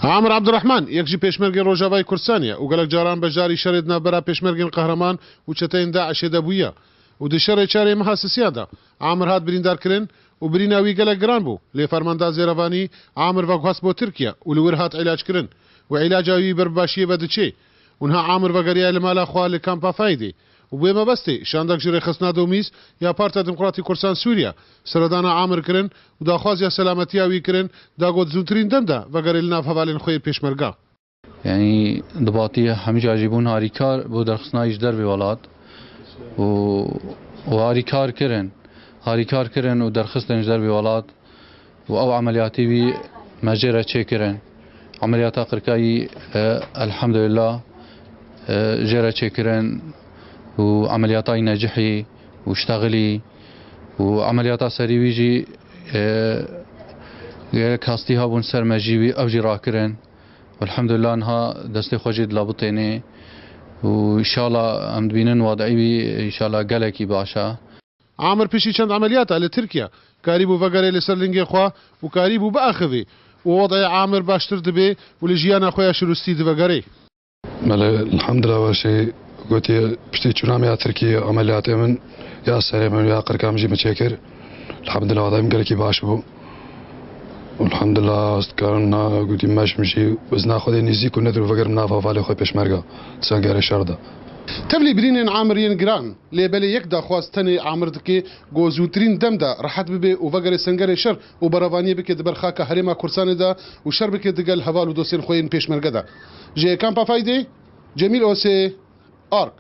عامر عبدالرحمن یەکجی پێشمەرگی ڕۆژاوای کورسانیە و گەلک جاران بەژاری شەرێت نابەرا پێشمەرگین قەهرەمان و چەتەین داعشێدا بوویە و دشەڕێ چارێ مەحاسسیادا عامر هات بریندارکردن و بریناوی گەلک گران بوو لێ فەرماندا زێرەوانی عامر ڤەگواست بۆ تورکیا و لەور هات عیلاجکردن و عیلاجاوی بەرباشیە بەدچێ ونها عامر بەگەریای لە مالا خوا لە کامپا فایدێ و بێمە بەستێ شاندەك ژێ خستنا دۆمیز یا پارتە دموکراتی کورسان سووریا سەردانە عامرکردن و داخوازیا سەلامەتیاوی کردن داگۆت زووترین دەمدا بەگەری لە ناو هەڤالێن خۆی پێشمەرگا يعني دباطي هميجا جيبون هاريكار بو درخصنا يجدر بولاد وهاريكار كرن ودرخصنا يجدر بولاد او عملياتي بي مجرى تشكرن عمليات قركاي الحمد لله جرى تشكرن وعملياتي ناجحي واشتغلي وعمليات سريويجي كاستيها بون سرمجيبي او جراكرن والحمد لله انها دستي خوجد لابطيني وان شاء الله ام دبينن وضعي ان شاء الله قالكي باشا عامر بشي چند عمليات على تركيا كاريبو فقري لسرلنگي خوا وكاريبو باخذي ووضع عامر باشتر دبي ولجيانا خويا شروستي دبقري الحمد لله اول شيء قلت بشتي تشونامي يا تركيا عمليات من يا سلام يا قركام جي متشكر الحمد لله وضعي قالكي باشبو والحمد لله استكرنا قلت ماش مشي وزنا خذ نزيك وندرو فقر منافع فالي خوي بيشمرقه تسانقر الشرده تبلي برين عامرين جران لبلي يكدا خواستني عامر دكي جوزوترين دمدا راحت ببي وفقر سنجر شر وبرافاني بك دبر خاكا هريما كورسان دا وشر بك دقل هوال ودوسين خوين بيشمرقه دا جي كامبا فايدي جميل اوسي ارك